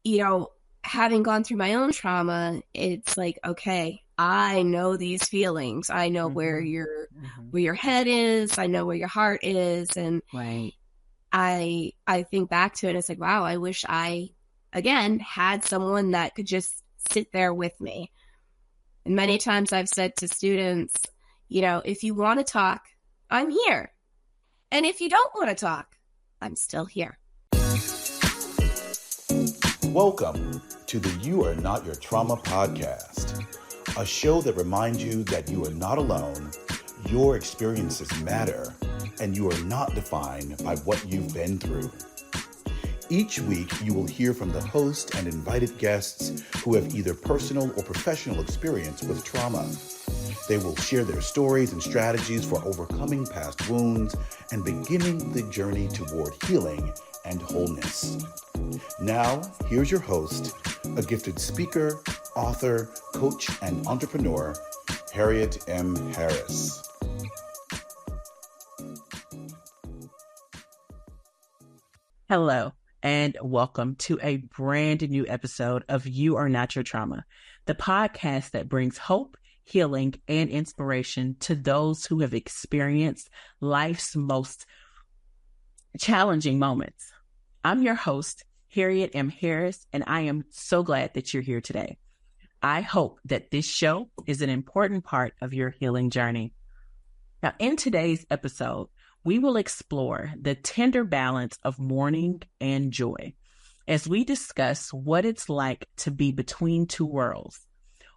you know, having gone through my own trauma, it's like, okay, I know these feelings. I know Mm-hmm. Mm-hmm. where your head is. I know where your heart is. And Right. I think back to it and it's like, wow, I wish I again had someone that could just sit there with me. And many times I've said to students, if you want to talk, I'm here. And if you don't want to talk, I'm still here. Welcome to the You Are Not Your Trauma podcast, a show that reminds you that you are not alone, your experiences matter, and you are not defined by what you've been through. Each week, you will hear from the host and invited guests who have either personal or professional experience with trauma. They will share their stories and strategies for overcoming past wounds and beginning the journey toward healing and wholeness. Now, here's your host, a gifted speaker, author, coach, and entrepreneur, Harriet M. Harris. Hello, and welcome to a brand new episode of You Are Not Your Trauma, the podcast that brings hope, healing, and inspiration to those who have experienced life's most challenging moments. I'm your host, Harriet M. Harris, and I am so glad that you're here today. I hope that this show is an important part of your healing journey. Now, in today's episode, we will explore the tender balance of mourning and joy as we discuss what it's like to be between two worlds.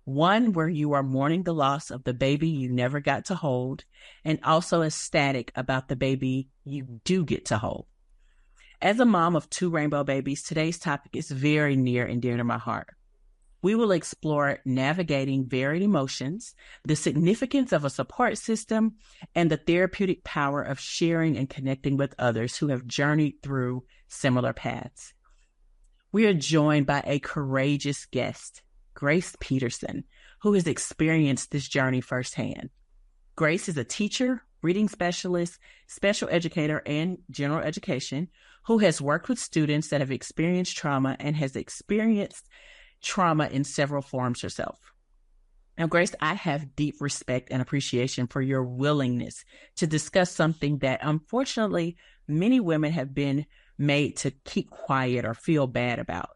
One where you are mourning the loss of the baby you never got to hold, and also ecstatic about the baby you do get to hold. As a mom of two rainbow babies, today's topic is very near and dear to my heart. We will explore navigating varied emotions, the significance of a support system, and the therapeutic power of sharing and connecting with others who have journeyed through similar paths. We are joined by a courageous guest, Grace Peterson, who has experienced this journey firsthand. Grace is a teacher, reading specialist, special educator, and general education who has worked with students that have experienced trauma and has experienced trauma in several forms herself. Now, Grace, I have deep respect and appreciation for your willingness to discuss something that unfortunately many women have been made to keep quiet or feel bad about.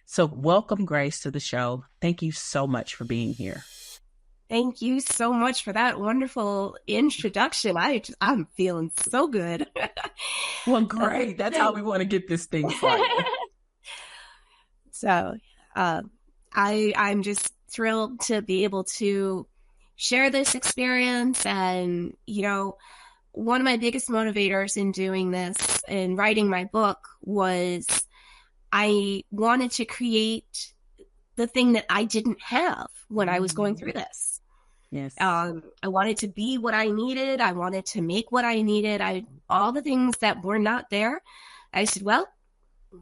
So welcome, Grace, to the show. Thank you so much for being here. Thank you so much for that wonderful introduction. I'm feeling so good. Well, great. That's how we want to get this thing started. So, I'm just thrilled to be able to share this experience. And, one of my biggest motivators in doing this and writing my book was I wanted to create the thing that I didn't have when I was going through this. Yes. I wanted to be what I needed. I wanted to make what I needed. All the things that were not there. I said, well,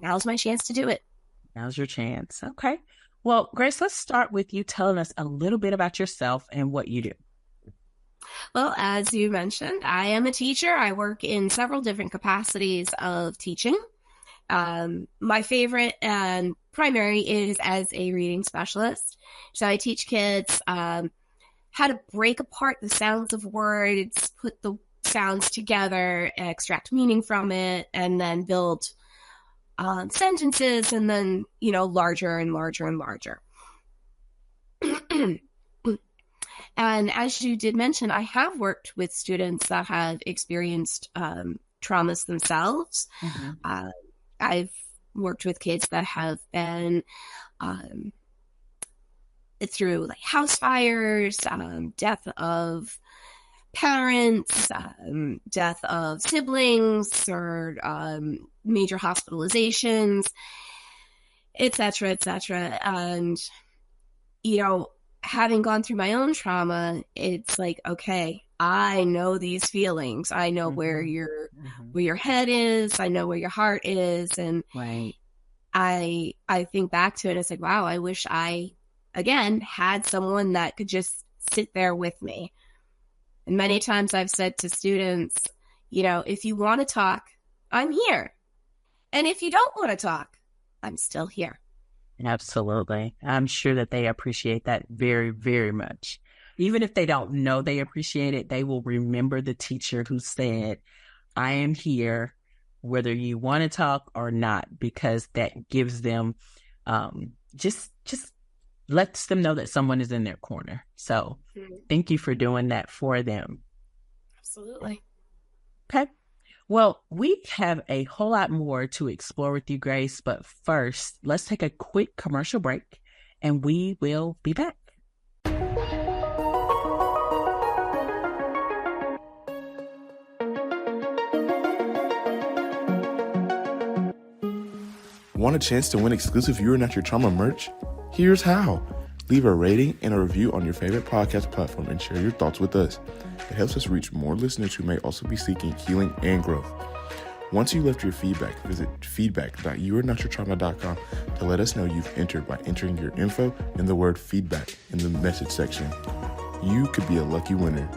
now's my chance to do it. Now's your chance. Okay. Well, Grace, let's start with you telling us a little bit about yourself and what you do. Well, as you mentioned, I am a teacher. I work in several different capacities of teaching. My favorite and primary is as a reading specialist. So I teach kids how to break apart the sounds of words, put the sounds together, extract meaning from it, and then build sentences, and then, larger and larger and larger. And as you did mention, I have worked with students that have experienced traumas themselves. Mm-hmm. I've worked with kids that have been through like house fires, death of parents, death of siblings, or major hospitalizations, etc., etc. And, having gone through my own trauma, it's like, okay, I know these feelings. I know where your head is. I know where your heart is. And right. I think back to it and it's like, wow, I wish I, again, had someone that could just sit there with me. And many times I've said to students, if you want to talk, I'm here. And if you don't want to talk, I'm still here. Absolutely. I'm sure that they appreciate that very, very much. Even if they don't know they appreciate it, they will remember the teacher who said, I am here, whether you want to talk or not, because that gives them, just lets them know that someone is in their corner. So thank you for doing that for them. Absolutely. Okay. Well, we have a whole lot more to explore with you, Grace, but first, let's take a quick commercial break and we will be back. Want a chance to win exclusive You Are Not Your Trauma merch? Here's how. Leave a rating and a review on your favorite podcast platform and share your thoughts with us. It helps us reach more listeners who may also be seeking healing and growth. Once you left your feedback, visit feedback.youarenotyourtrauma.com to let us know you've entered by entering your info and the word feedback in the message section. You could be a lucky winner.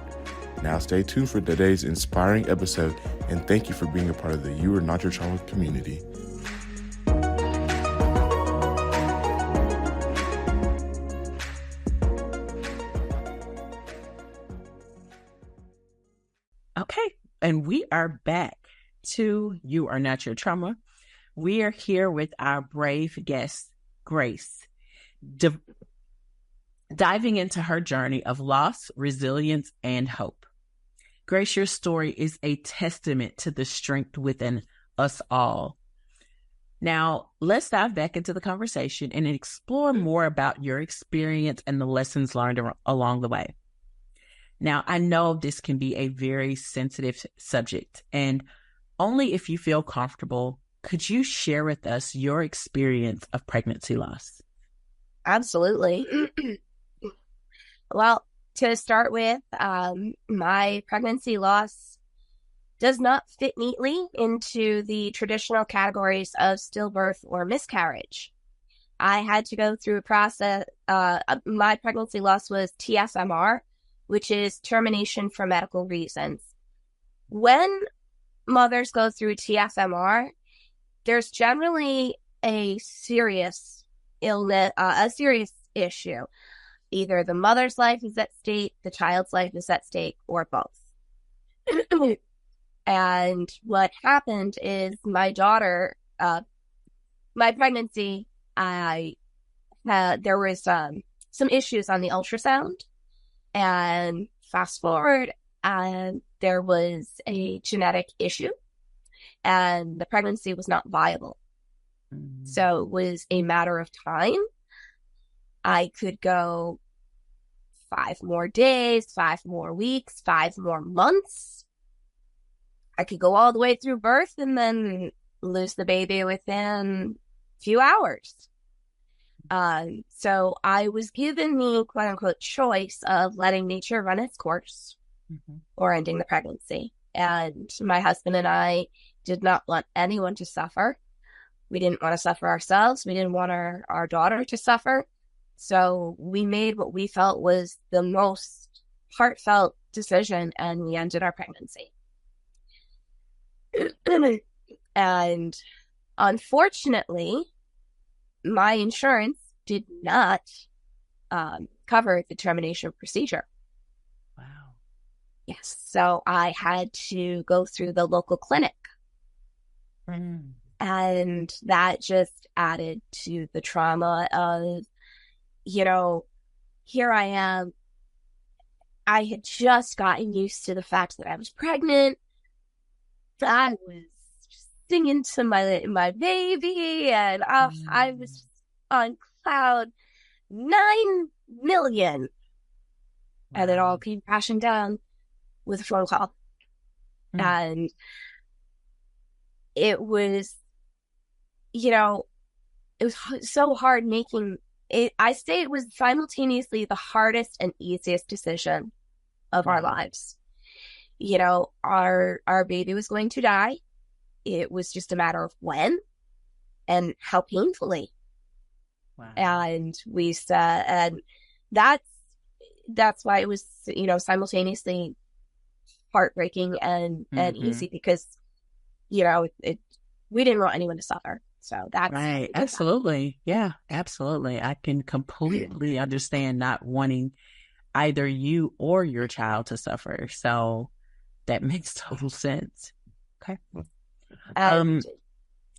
Now stay tuned for today's inspiring episode, and thank you for being a part of the You Are Not Your Trauma community. Okay, and we are back to You Are Not Your Trauma. We are here with our brave guest, Grace, diving into her journey of loss, resilience, and hope. Grace, your story is a testament to the strength within us all. Now, let's dive back into the conversation and explore more about your experience and the lessons learned along the way. Now, I know this can be a very sensitive subject, and only if you feel comfortable, could you share with us your experience of pregnancy loss? Absolutely. Well, to start with, my pregnancy loss does not fit neatly into the traditional categories of stillbirth or miscarriage. I had to go through a process. My pregnancy loss was TFMR, which is termination for medical reasons. When mothers go through TFMR, there's generally a serious illness, a serious issue. Either the mother's life is at stake, the child's life is at stake, or both. And what happened is my daughter, my pregnancy, there was some issues on the ultrasound. And fast forward, and there was a genetic issue, and the pregnancy was not viable. So it was a matter of time. I could go 5 more days, 5 more weeks, 5 more months. I could go all the way through birth and then lose the baby within a few hours. So I was given the quote unquote choice of letting nature run its course or ending the pregnancy. And my husband and I did not want anyone to suffer. We didn't want to suffer ourselves. We didn't want our daughter to suffer. So we made what we felt was the most heartfelt decision, and we ended our pregnancy. And unfortunately, my insurance did not cover the termination procedure. Wow. Yes. So I had to go through the local clinic. And that just added to the trauma of, here I am. I had just gotten used to the fact that I was pregnant. I was singing to my baby, and I was on cloud 9,000,000. Wow. And it all came crashing down with a phone call. And it was, it was so hard making it. I say it was simultaneously the hardest and easiest decision of our lives. Our baby was going to die. It was just a matter of when and how painfully. Wow. And we said, and that's why it was, simultaneously heartbreaking and easy, because, we didn't want anyone to suffer. So that's Right. Absolutely. Yeah, absolutely. I can completely understand not wanting either you or your child to suffer. So that makes total sense. Okay. and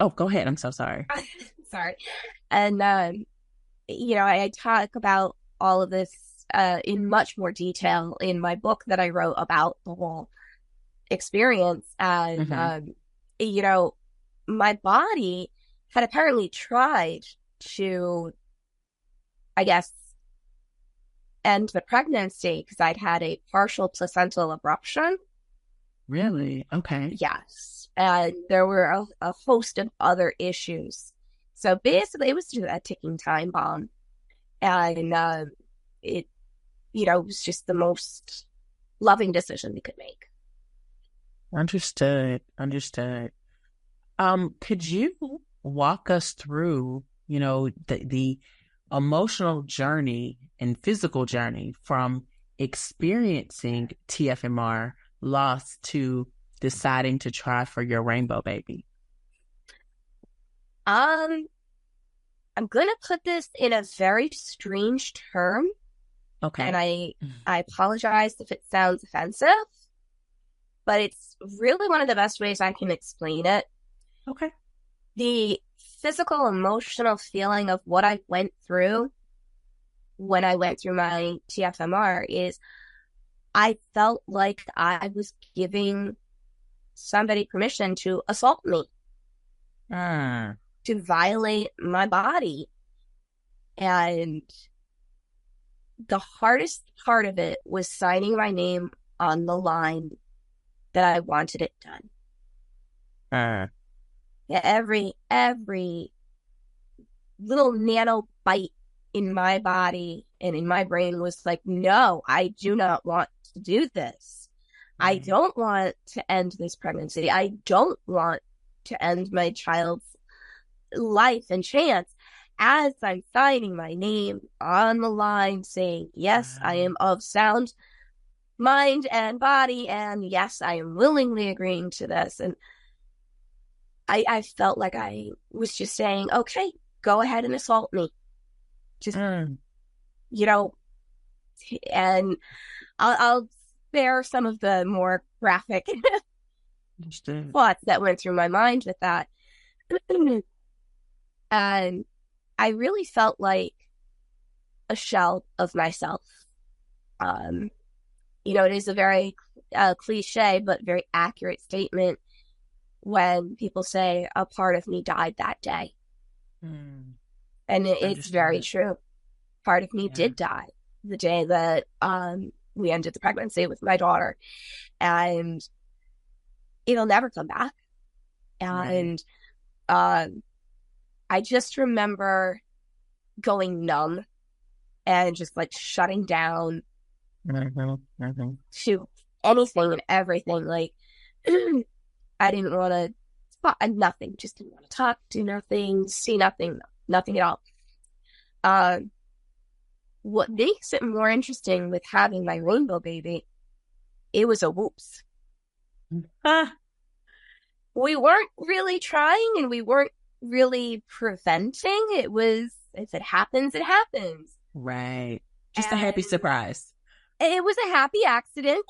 Oh, go ahead. I'm so sorry. sorry. And I talk about all of this in much more detail in my book that I wrote about the whole experience. And my body had apparently tried to, I guess, end the pregnancy because I'd had a partial placental abruption. Really? Okay. Yes. And there were a host of other issues. So basically, it was just a ticking time bomb. And it was just the most loving decision we could make. Understood. Could you walk us through, the emotional journey and physical journey from experiencing TFMR loss to deciding to try for your rainbow baby? I'm gonna put this in a very strange term. Okay. And I apologize if it sounds offensive, but it's really one of the best ways I can explain it. Okay. The physical, emotional feeling of what I went through when I went through my TFMR is I felt like I was giving somebody permission to assault me, to violate my body. And the hardest part of it was signing my name on the line that I wanted it done. Every little nano bite in my body and in my brain was like, no, I do not want to do this. I don't want to end this pregnancy. I don't want to end my child's life and chance. As I'm signing my name on the line saying, yes, I am of sound mind and body, and yes, I am willingly agreeing to this. And I felt like I was just saying, okay, go ahead and assault me. Just, and I'll spare some of the more graphic thoughts that went through my mind with that. And I really felt like a shell of myself. It is a very cliche, but very accurate statement when people say a part of me died that day. And it's very true. Part of me did die the day that we ended the pregnancy with my daughter. And it'll never come back. And I just remember going numb and just like shutting down to anything and everything. Like, I didn't want to spot nothing, just didn't want to talk, do nothing, see nothing, nothing at all. What makes it more interesting with having my rainbow baby, it was a whoops. We weren't really trying and we weren't really preventing. It was, if it happens, it happens. Right. Just a happy surprise. It was a happy accident,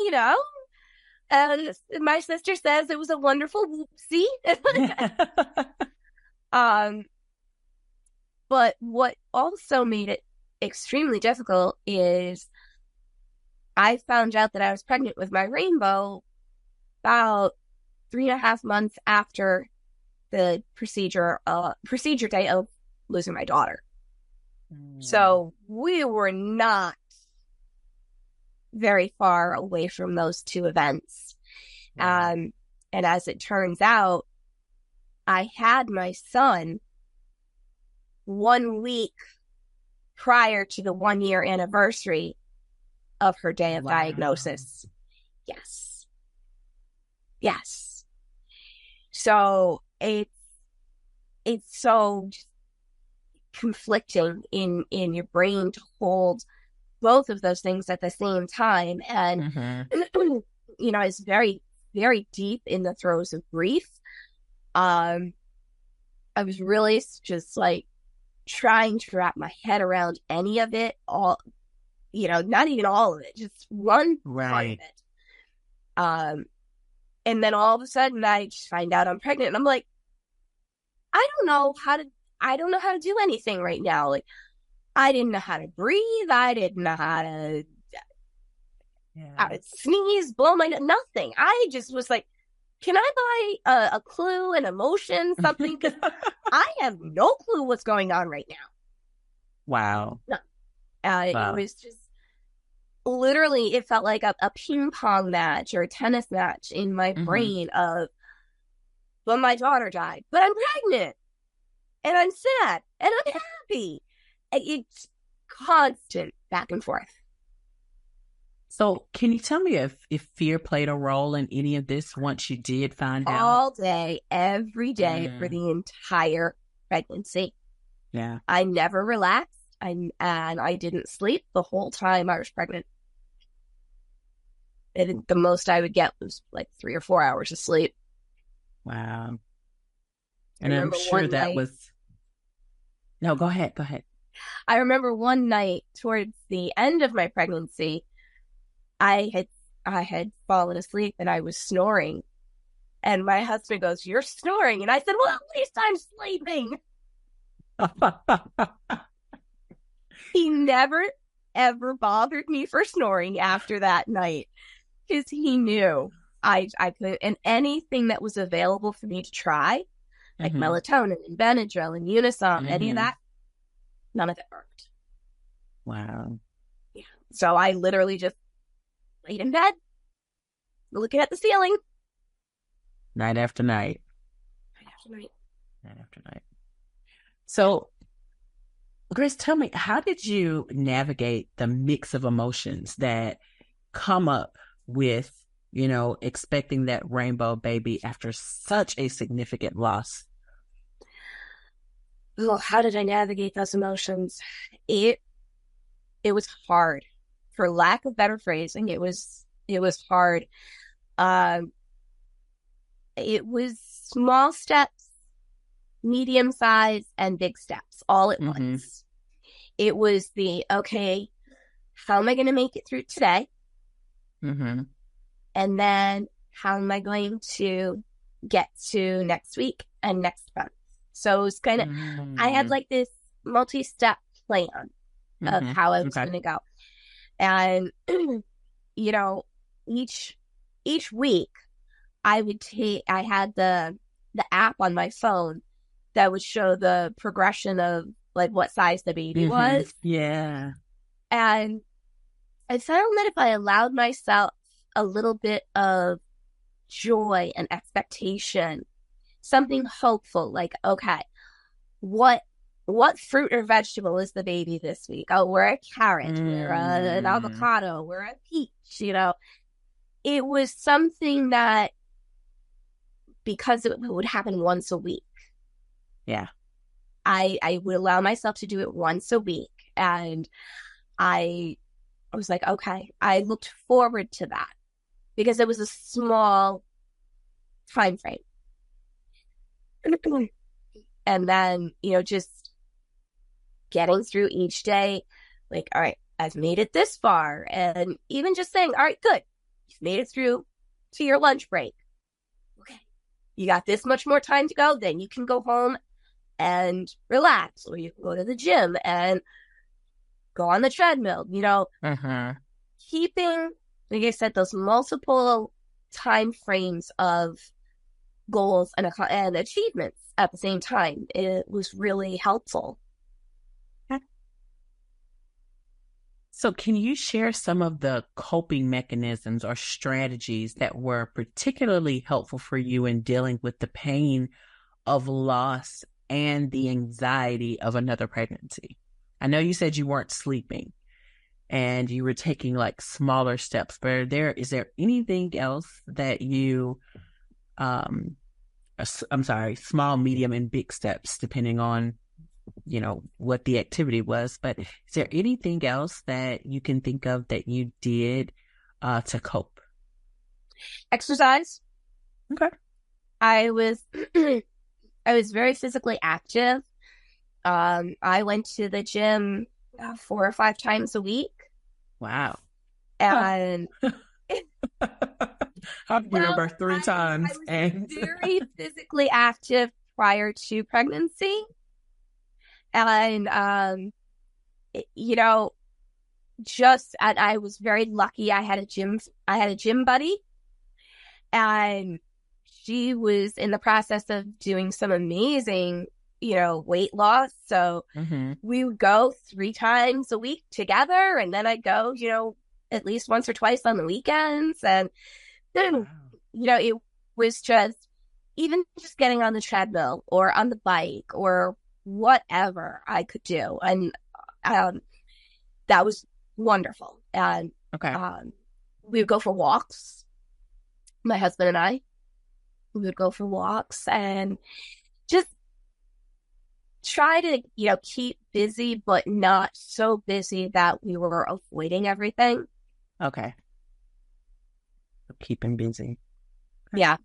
And my sister says it was a wonderful whoopsie. But what also made it extremely difficult is I found out that I was pregnant with my rainbow about 3.5 months after the procedure day of losing my daughter. So we were not very far away from those two events. And as it turns out, I had my son 1 week prior to the 1-year anniversary of her day of diagnosis. Yes. So it's so conflicting in your brain to hold both of those things at the same time. And, it's very, very deep in the throes of grief. And I was really just like trying to wrap my head around any of it, all, not even all of it, just one part of Right. it. And then all of a sudden I just find out I'm pregnant, and I'm like, I don't know how to do anything right now. Like, I didn't know how to breathe. I didn't know how to sneeze, blow my nose, nothing. I just was like, can I buy a clue, an emotion, something? Because I have no clue what's going on right now. Wow. No. Wow. It was just literally, it felt like a ping pong match or a tennis match in my brain of, well, my daughter died, but I'm pregnant and I'm sad and I'm happy. It's constant back and forth. So can you tell me if fear played a role in any of this once you did find out? All day, every day for the entire pregnancy. Yeah. I never relaxed. And I didn't sleep the whole time I was pregnant. And the most I would get was like 3 or 4 hours of sleep. Wow. And I'm sure that was... No, go ahead. I remember one night towards the end of my pregnancy, I had fallen asleep and I was snoring. And my husband goes, "You're snoring." And I said, "Well, at least I'm sleeping." He never, ever bothered me for snoring after that night because he knew I could, and anything that was available for me to try, like melatonin and Benadryl and Unisom, any of that, none of it worked. Wow. Yeah. So I literally just laid in bed, looking at the ceiling. Night after night. Night after night. Night after night. So, Grace, tell me, how did you navigate the mix of emotions that come up with, expecting that rainbow baby after such a significant loss? Well, how did I navigate those emotions? It was hard. For lack of better phrasing, it was hard. It was small steps, medium size, and big steps all at once. It was okay, how am I going to make it through today? And then how am I going to get to next week and next month? So it was kind of, I had like this multi-step plan of how I was going to go. And, each week I had the app on my phone that would show the progression of like what size the baby was. Yeah. And I found that if I allowed myself a little bit of joy and expectation, something hopeful, like, okay, what fruit or vegetable is the baby this week? Oh, we're a carrot, we're an avocado, we're a peach, It was something that, because it would happen once a week. Yeah. I would allow myself to do it once a week. And I was like, okay, I looked forward to that because it was a small time frame. And then, just getting through each day, like, all right, I've made it this far. And even just saying, all right, good. You've made it through to your lunch break. Okay. You got this much more time to go. Then you can go home and relax, or you can go to the gym and go on the treadmill, keeping, like I said, those multiple time frames of goals and achievements at the same time. It was really helpful. So can you share some of the coping mechanisms or strategies that were particularly helpful for you in dealing with the pain of loss and the anxiety of another pregnancy? I know you said you weren't sleeping and you were taking like smaller steps, but is there anything else that you, small, medium, and big steps, depending on, what the activity was, but is there anything else that you can think of that you did to cope? Exercise. Okay. I was I was very physically active. I went to the gym 4 or 5 times a week. Wow. And I've given birth 3 times. I was very physically active prior to pregnancy. And, and I was very lucky. I had a gym buddy, and she was in the process of doing some amazing, weight loss. So we would go 3 times a week together, and then I'd go, at least once or twice on the weekends. And then, it was just, even just getting on the treadmill or on the bike or whatever I could do. And that was wonderful. And we would go for walks. My husband and I, we would go for walks and just try to, keep busy, but not so busy that we were avoiding everything. Okay. Keeping busy. Yeah.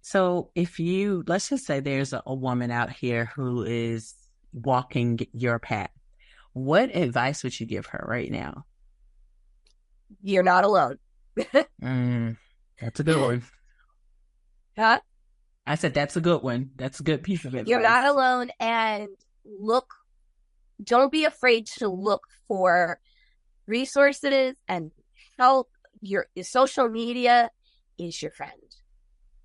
So let's just say there's a woman out here who is walking your path. What advice would you give her right now? You're not alone. That's a good one. Huh? I said, that's a good one. That's a good piece of advice. You're not alone, and don't be afraid to look for resources and help. Your social media is your friend.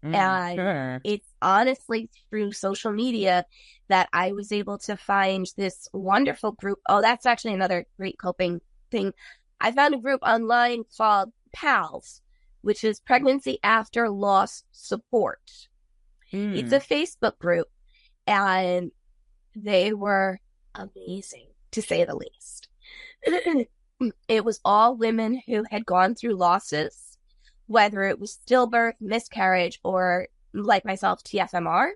And it's honestly through social media that I was able to find this wonderful group. Oh, that's actually another great coping thing. I found a group online called PALS, which is Pregnancy After Loss Support. It's a Facebook group, and they were amazing, to say the least. It was all women who had gone through losses, whether it was stillbirth, miscarriage, or, like myself, TFMR.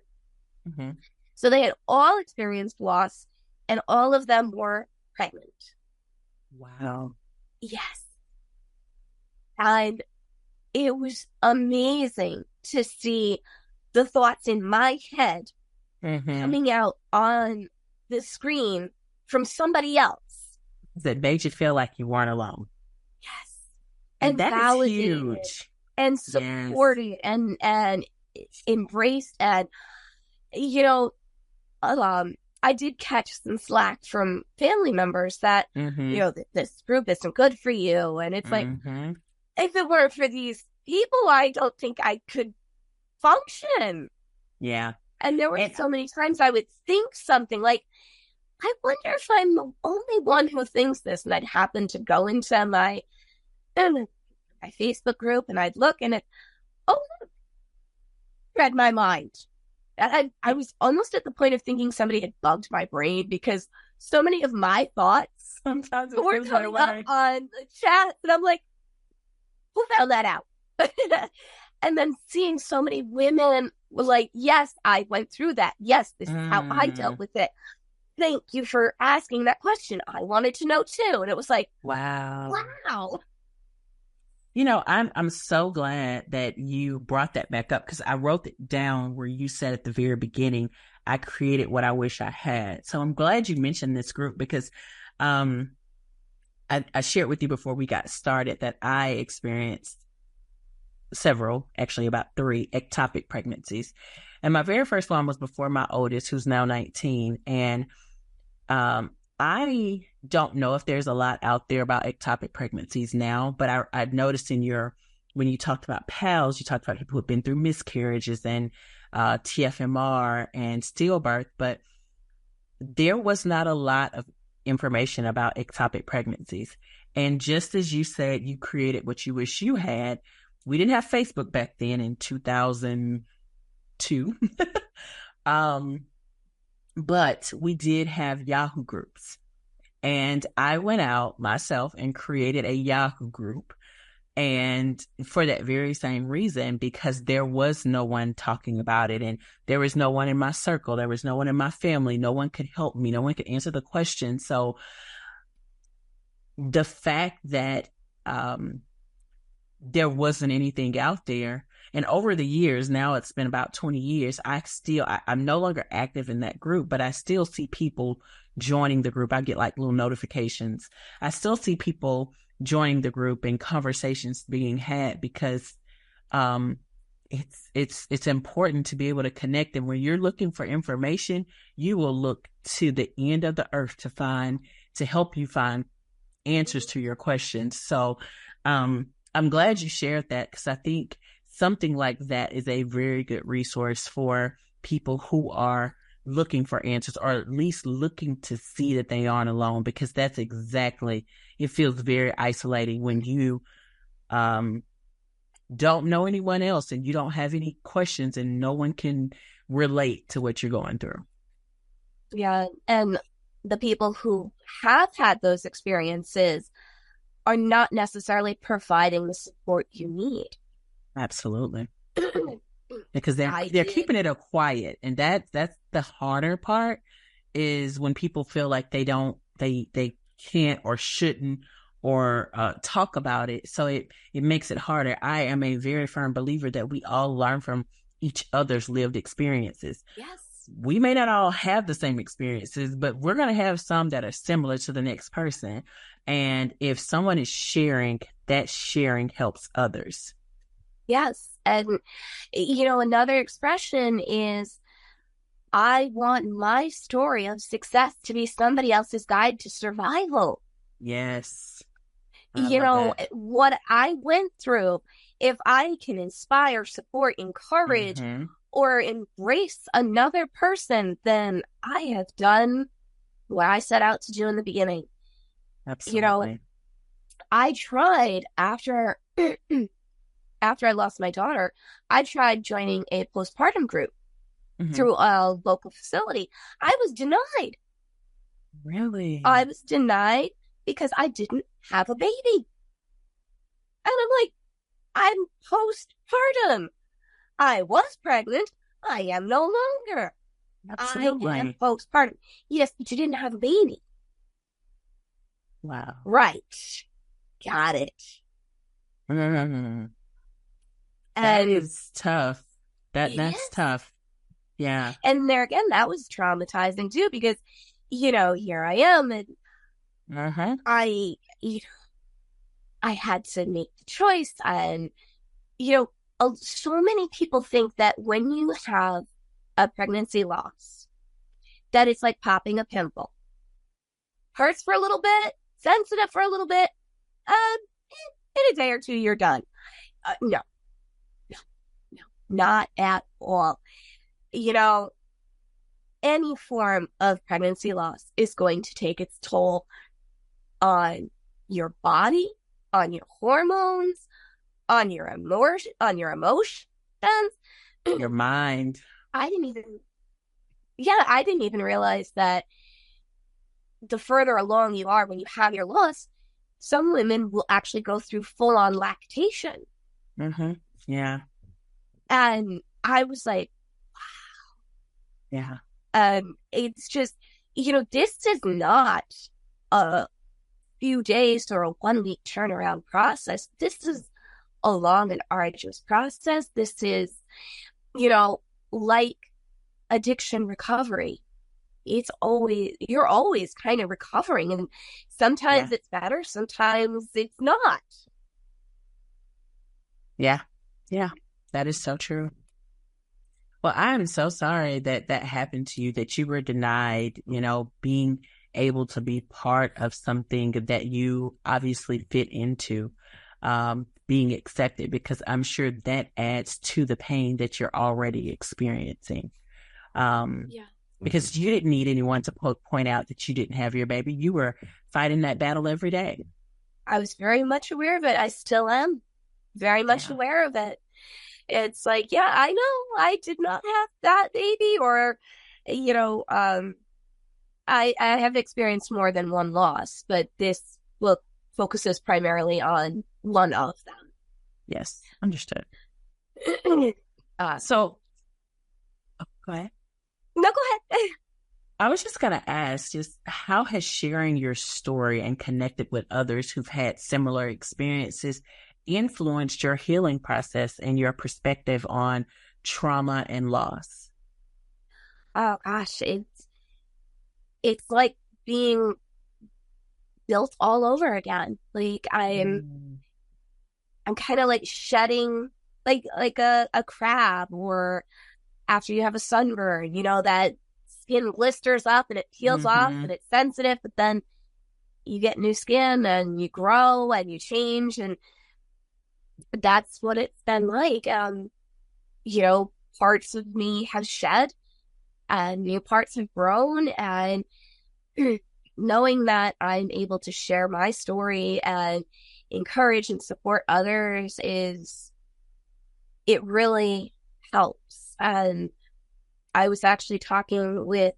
So they had all experienced loss, and all of them were pregnant. Wow. Yes. And it was amazing to see the thoughts in my head coming out on the screen from somebody else. That made you feel like you weren't alone. Yes. And that is huge. And supported and embraced. And, I did catch some slack from family members that, this group isn't good for you. And it's like, if it weren't for these people, I don't think I could function. Yeah. And there were so many times I would think something like, I wonder if I'm the only one who thinks this. And I'd happen to go into my Facebook group, and I'd look, and read my mind. And I was almost at the point of thinking somebody had bugged my brain, because so many of my thoughts sometimes were coming up on the chat, and I'm like, who found that out? And then seeing so many women were like, yes, I went through that. Yes, this is how I dealt with it. Thank you for asking that question. I wanted to know too. And it was like, wow. I'm so glad that you brought that back up, because I wrote it down where you said at the very beginning, I created what I wish I had. So I'm glad you mentioned this group, because I shared with you before we got started that I experienced several, actually about 3 ectopic pregnancies. And my very first one was before my oldest, who's now 19. And I don't know if there's a lot out there about ectopic pregnancies now, but I noticed when you talked about PALS, you talked about people who have been through miscarriages and TFMR and stillbirth, but there was not a lot of information about ectopic pregnancies. And just as you said, you created what you wish you had. We didn't have Facebook back then in 2002. But we did have Yahoo groups. And I went out myself and created a Yahoo group. And for that very same reason, because there was no one talking about it, and there was no one in my circle, there was no one in my family, no one could help me, no one could answer the question. So the fact that there wasn't anything out there, And over the years, now it's been about 20 years, I'm no longer active in that group, but I still see people joining the group. I get like little notifications. I still see people joining the group and conversations being had because it's important to be able to connect. And when you're looking for information, you will look to the end of the earth to help you find answers to your questions. So I'm glad you shared that, because I think something like that is a very good resource for people who are looking for answers, or at least looking to see that they aren't alone, because it feels very isolating when you don't know anyone else and you don't have any questions and no one can relate to what you're going through. Yeah. And the people who have had those experiences are not necessarily providing the support you need. Absolutely. Because they're keeping it quiet. And that's the harder part, is when people feel like they can't or shouldn't or talk about it. So it makes it harder. I am a very firm believer that we all learn from each other's lived experiences. Yes. We may not all have the same experiences, but we're going to have some that are similar to the next person. And if someone is sharing, that sharing helps others. Yes. And, another expression is, I want my story of success to be somebody else's guide to survival. Yes. What I went through, if I can inspire, support, encourage, mm-hmm. or embrace another person, then I have done what I set out to do in the beginning. Absolutely. I tried after I lost my daughter, I tried joining a postpartum group mm-hmm. through a local facility. I was denied. Really? I was denied because I didn't have a baby. And I'm like, I'm postpartum. I was pregnant. I am no longer. Absolutely. I am postpartum. Yes, but you didn't have a baby. Wow. Right. Got it. Mm-hmm. That is tough. That's tough. Yeah. And there again, that was traumatizing too, because, here I am, and uh-huh. I had to make the choice. And, so many people think that when you have a pregnancy loss, that it's like popping a pimple. Hurts for a little bit, sensitive for a little bit, in a day or two, you're done. No, not at all. Any form of pregnancy loss is going to take its toll on your body, on your hormones, on your emotions, your mind. I didn't even realize that the further along you are when you have your loss, some women will actually go through full-on lactation. Mm-hmm. Yeah. And I was like, wow. Yeah. It's just, this is not a few days or a 1 week turnaround process. This is a long and arduous process. This is, like addiction recovery. You're always kind of recovering, and sometimes it's better, sometimes it's not. Yeah. Yeah. That is so true. Well, I am so sorry that happened to you, that you were denied, being able to be part of something that you obviously fit into, being accepted, because I'm sure that adds to the pain that you're already experiencing. Because you didn't need anyone to point out that you didn't have your baby. You were fighting that battle every day. I was very much aware of it. I still am very much aware of it. It's like, I know I did not have that baby, or, I have experienced more than one loss, but this book focuses primarily on one of them. Yes, understood. So, go ahead. No, go ahead. I was just going to ask, just how has sharing your story and connected with others who've had similar experiences influenced your healing process and your perspective on trauma and loss? Oh gosh, it's like being built all over again. Like I'm kind of like shedding like a crab, or after you have a sunburn, that skin blisters up and it peels off and it's sensitive, but then you get new skin and you grow and you change, and that's what it's been like. Parts of me have shed and new parts have grown, and knowing that I'm able to share my story and encourage and support others it really helps. And I was actually talking with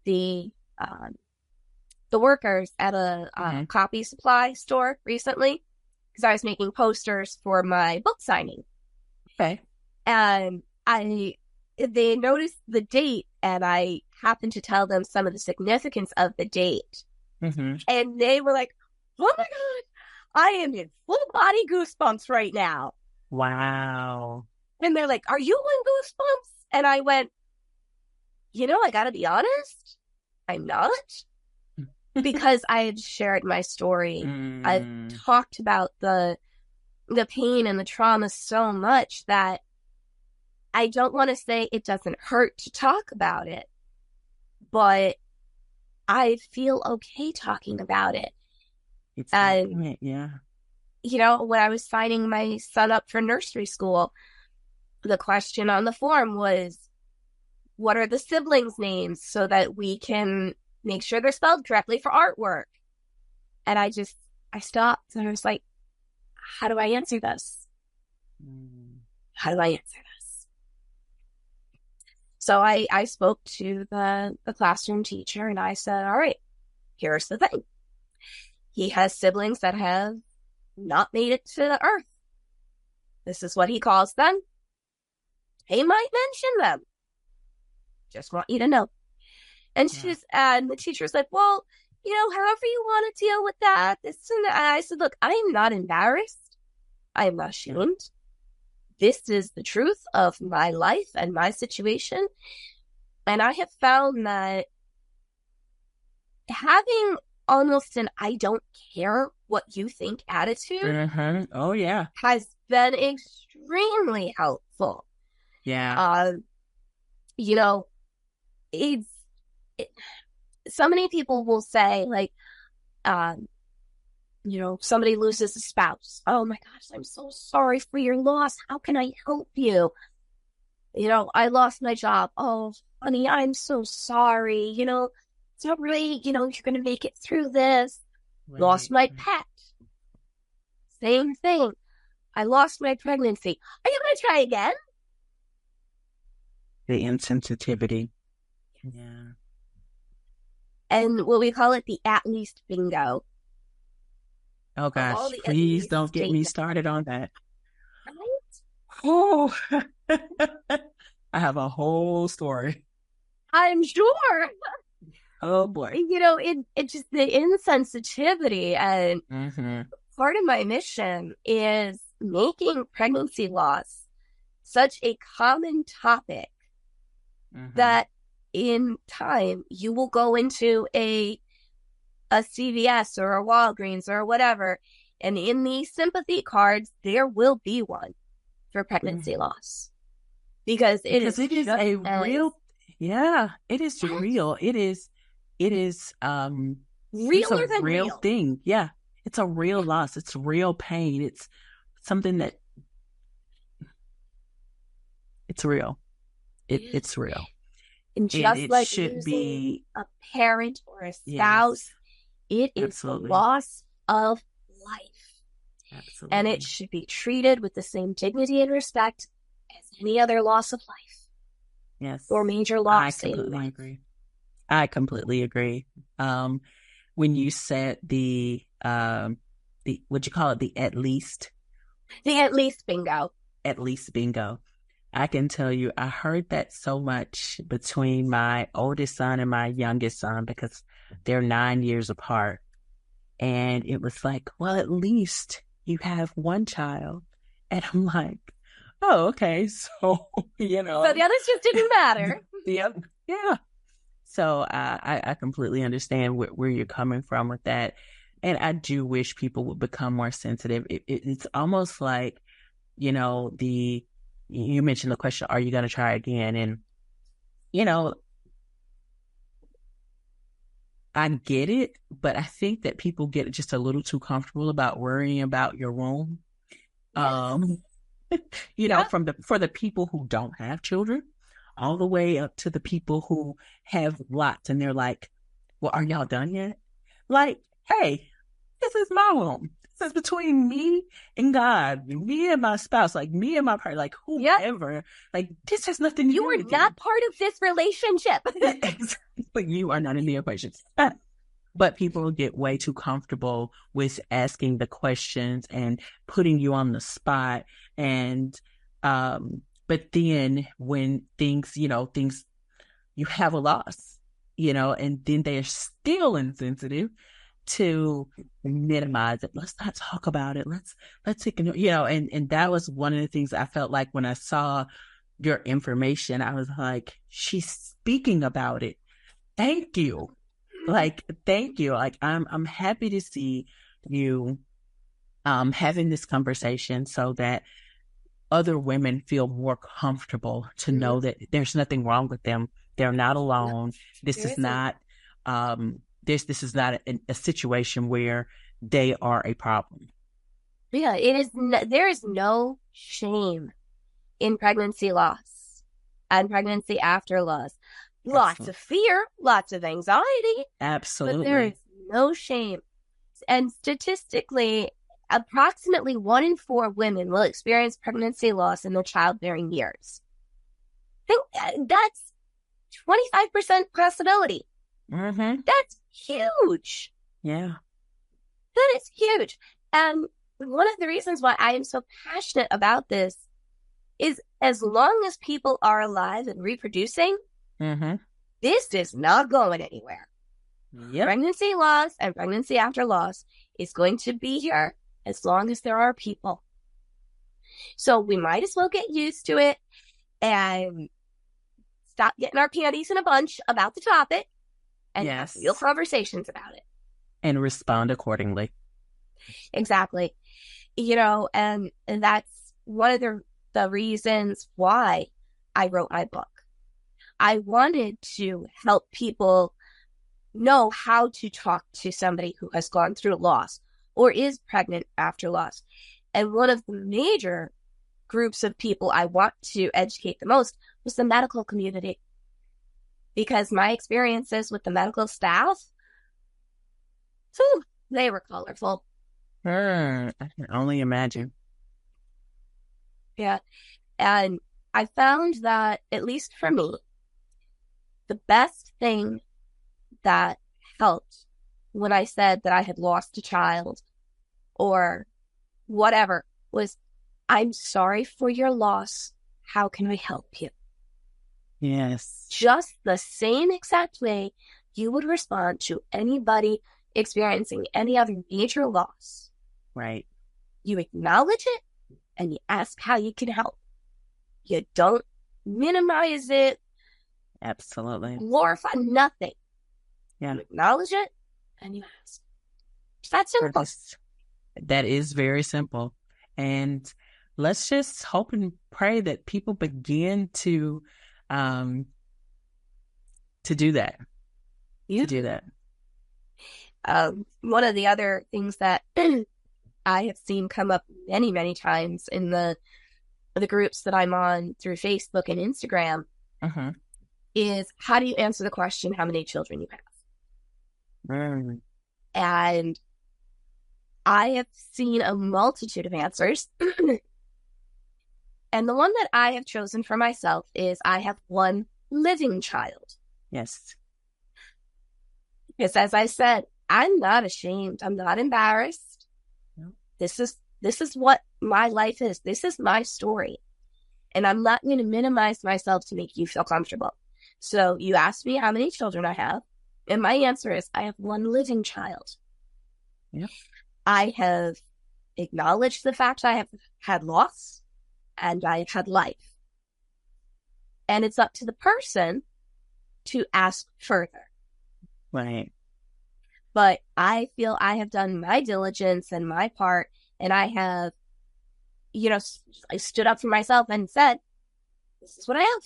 the workers at a copy supply store recently, because I was making posters for my book signing. Okay. And they noticed the date, and I happened to tell them some of the significance of the date. And they were like, oh my God, I am in full body goosebumps right now. Wow. And they're like, are you in goosebumps? And I went, I gotta be honest, I'm not. Because I've shared my story. I've talked about the pain and the trauma so much that I don't want to say it doesn't hurt to talk about it, but I feel okay talking about it. When I was signing my son up for nursery school, the question on the form was, what are the siblings' names so that we can make sure they're spelled correctly for artwork? And I stopped and I was like, how do I answer this? How do I answer this? So I spoke to the classroom teacher, and I said, all right, here's the thing. He has siblings that have not made it to the earth. This is what he calls them. He might mention them. Just want you to know. And the teacher's like, well, however you want to deal with that. This and that. I said, look, I'm not embarrassed. I am not ashamed. This is the truth of my life and my situation. And I have found that having almost an I don't care what you think attitude oh yeah, has been extremely helpful. Yeah. So many people will say, like, somebody loses a spouse. Oh my gosh, I'm so sorry for your loss. How can I help you? I lost my job. Oh, honey, I'm so sorry. It's not really, you're going to make it through this. Right. Lost my pet. Same thing. I lost my pregnancy. Are you going to try again? The insensitivity. Yeah. And what we call it, the at least bingo. Oh gosh, please don't get me started on that. Right? Oh, I have a whole story. I'm sure. Oh boy. It just the insensitivity, and part of my mission is making pregnancy loss such a common topic that in time you will go into a CVS or a Walgreens or whatever, and in these sympathy cards there will be one for pregnancy loss, because it is a real, it is real. It is realer than real thing. Yeah, it's a real loss. It's real pain. It's something that it's real. It's real. And just it like should losing be a parent or a spouse, it is the loss of life. Absolutely. And it should be treated with the same dignity and respect as any other loss of life. Yes. Or major loss. I completely agree. When you said the what'd you call it? The at least bingo. At least bingo. I can tell you, I heard that so much between my oldest son and my youngest son, because they're 9 years apart. And it was like, well, at least, you have one child. And I'm like, oh, okay. So, you know. So the others just didn't matter. Yeah. So I completely understand where you're coming from with that. And I do wish people would become more sensitive. It's almost like, you know, you mentioned the question, are you going to try again? And, you know, I get it, but I think that people get just a little too comfortable about worrying about your womb. You know, for the people who don't have children, all the way up to the people who have lots, and they're like, well, are y'all done yet? Like, hey, this is my womb. This is between me and God, me and my spouse, like me and my partner, like whoever. Like, this has nothing to do with you. You are not part of this relationship. Exactly. You are not in the equation. But people get way too comfortable with asking the questions and putting you on the spot. And, but then when things, you have a loss, and then they're still insensitive to minimize it. Let's not talk about it. Let's ignore, and that was one of the things I felt like when I saw your information, I was like, she's speaking about it. Thank you. Thank you. I'm happy to see you, having this conversation so that other women feel more comfortable to know that there's nothing wrong with them. They're not alone. This is not this is not a situation where they are a problem. Yeah, there is no shame in pregnancy loss and pregnancy after loss. Lots of fear, lots of anxiety. Absolutely. But there is no shame. And statistically, approximately 1 in 4 women will experience pregnancy loss in their childbearing years. That's 25% possibility. Mm-hmm. That's huge. Yeah. That is huge. And one of the reasons why I am so passionate about this is as long as people are alive and reproducing, mm-hmm. this is not going anywhere. Yep. Pregnancy loss and pregnancy after loss is going to be here as long as there are people. So we might as well get used to it and stop getting our panties in a bunch about the topic and have real conversations about it. And respond accordingly. Exactly. And that's one of the reasons why I wrote my book. I wanted to help people know how to talk to somebody who has gone through loss or is pregnant after loss. And one of the major groups of people I want to educate the most was the medical community. Because my experiences with the medical staff, they were colorful. I can only imagine. Yeah. And I found that, at least for me, the best thing that helped when I said that I had lost a child or whatever was, I'm sorry for your loss. How can I help you? Yes. Just the same exact way you would respond to anybody experiencing any other major loss. Right. You acknowledge it and you ask how you can help. You don't minimize it. Absolutely. Glorify nothing. Yeah. You acknowledge it and you ask. It's that simple. That is very simple. And let's just hope and pray that people begin to do that. Yeah. To do that. One of the other things that I have seen come up many, many times in the groups that I'm on through Facebook and Instagram is, how do you answer the question, how many children you have? And I have seen a multitude of answers. And the one that I have chosen for myself is, I have 1 living child. Yes. Because as I said, I'm not ashamed. I'm not embarrassed. No. This is what my life is. This is my story. And I'm not going to minimize myself to make you feel comfortable. So you asked me how many children I have. And my answer is, I have 1 living child. Yep. I have acknowledged the fact I have had loss and I have had life. And it's up to the person to ask further. Right. But I feel I have done my diligence and my part, and I have, I stood up for myself and said, this is what I have.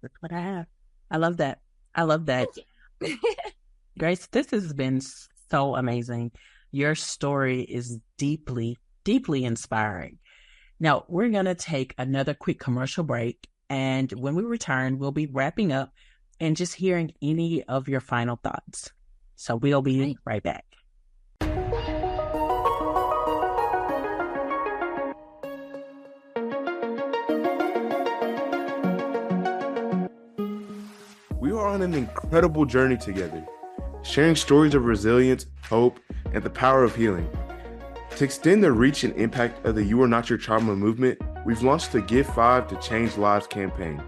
That's what I have. I love that. I love that. Grace, this has been so amazing. Your story is deeply, deeply inspiring. Now, we're going to take another quick commercial break. And when we return, we'll be wrapping up and just hearing any of your final thoughts. So we'll be right back. We are on an incredible journey together, sharing stories of resilience, hope, and the power of healing. To extend the reach and impact of the You Are Not Your Trauma movement, we've launched the Give 5 to Change Lives campaign.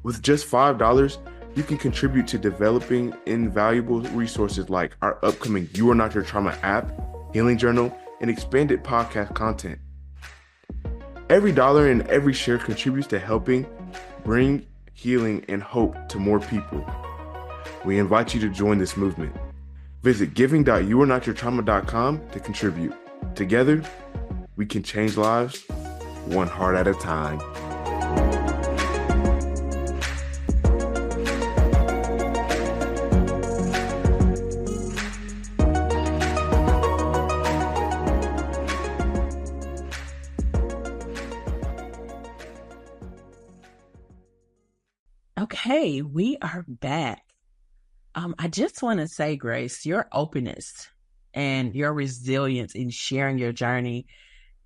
With just $5, you can contribute to developing invaluable resources like our upcoming You Are Not Your Trauma app, healing journal, and expanded podcast content. Every dollar and every share contributes to helping bring healing and hope to more people. We invite you to join this movement. Visit giving.youarenotyourtrauma.com to contribute. Together, we can change lives one heart at a time. Okay, we are back. I just want to say, Grace, your openness and your resilience in sharing your journey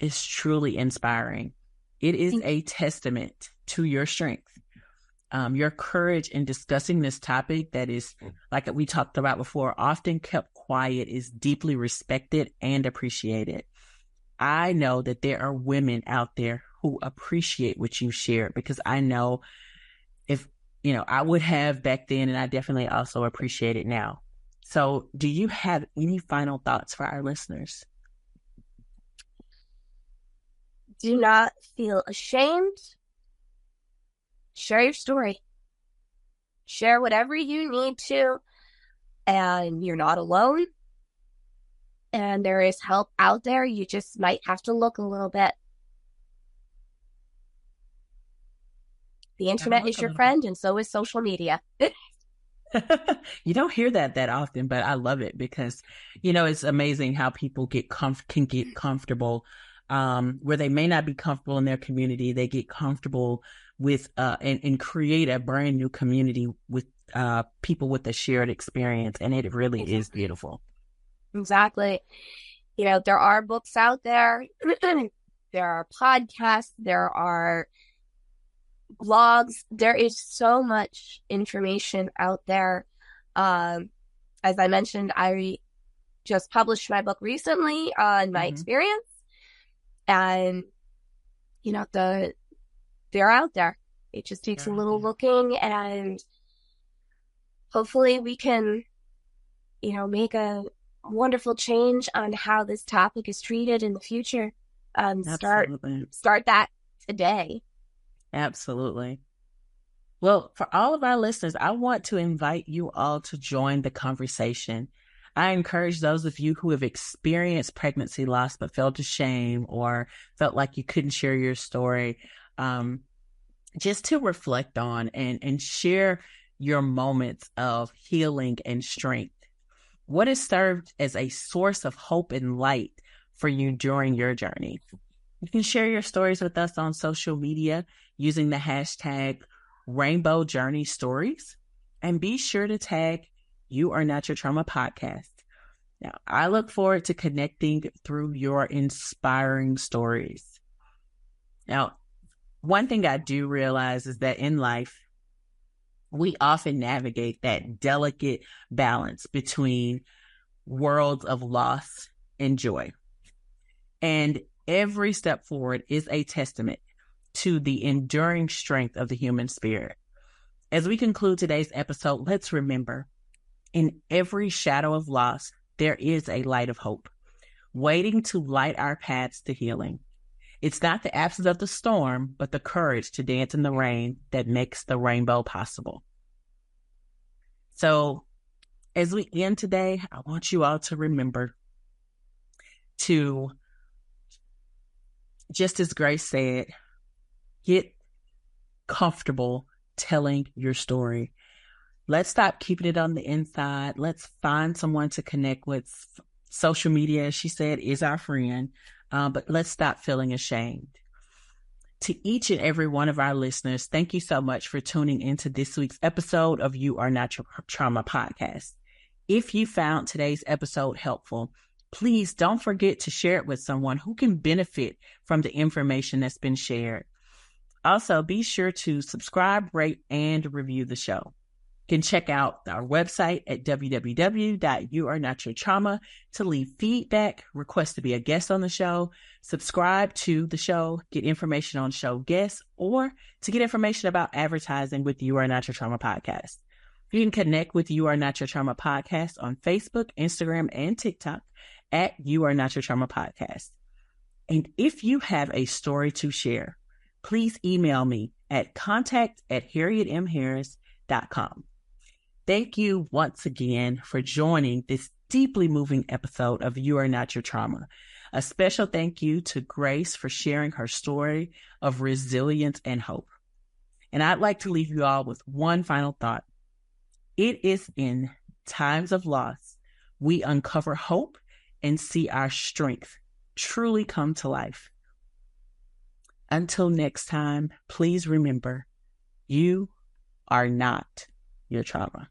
is truly inspiring. It is a testament to your strength. Your courage in discussing this topic that is, like we talked about before, often kept quiet is deeply respected and appreciated. I know that there are women out there who appreciate what you shared, because I know if I would have back then, and I definitely also appreciate it now. So do you have any final thoughts for our listeners? Do not feel ashamed. Share your story. Share whatever you need to, and you're not alone. And there is help out there. You just might have to look a little bit. The internet is your friend, and so is social media. You don't hear that often, but I love it because, it's amazing how people can get comfortable where they may not be comfortable in their community. They get comfortable with and create a brand new community with people with a shared experience, and it really is beautiful. Exactly. There are books out there. There are podcasts. There are blogs. There is so much information out there. As I mentioned, I just published my book recently on my experience, and they're out there. It just takes a little looking, and hopefully we can make a wonderful change on how this topic is treated in the future. Start that today. Absolutely. Well, for all of our listeners, I want to invite you all to join the conversation. I encourage those of you who have experienced pregnancy loss but felt ashamed or felt like you couldn't share your story, just to reflect on and share your moments of healing and strength. What has served as a source of hope and light for you during your journey? You can share your stories with us on social media using the hashtag Rainbow Journey Stories, and be sure to tag You Are Not Your Trauma podcast. Now, I look forward to connecting through your inspiring stories. Now, one thing I do realize is that in life, we often navigate that delicate balance between worlds of loss and joy. And every step forward is a testament to the enduring strength of the human spirit. As we conclude today's episode, let's remember, in every shadow of loss, there is a light of hope. waiting to light our paths to healing. It's not the absence of the storm, but the courage to dance in the rain that makes the rainbow possible. So as we end today, I want you all to remember to, just as Grace said, get comfortable telling your story. Let's stop keeping it on the inside. Let's find someone to connect with. Social media, as she said, is our friend, but let's stop feeling ashamed. To each and every one of our listeners, thank you so much for tuning into this week's episode of You Are Not Your Trauma podcast. If you found today's episode helpful, please don't forget to share it with someone who can benefit from the information that's been shared. Also, be sure to subscribe, rate, and review the show. You can check out our website at www.youarenotyourtrauma to leave feedback, request to be a guest on the show, subscribe to the show, get information on show guests, or to get information about advertising with You Are Not Your Trauma podcast. You can connect with You Are Not Your Trauma podcast on Facebook, Instagram, and TikTok at You Are Not Your Trauma podcast. And if you have a story to share, please email me at contact@harrietmharris.com. Thank you once again for joining this deeply moving episode of You Are Not Your Trauma. A special thank you to Grace for sharing her story of resilience and hope. And I'd like to leave you all with one final thought. It is in times of loss we uncover hope and see our strength truly come to life. Until next time, please remember, you are not your trauma.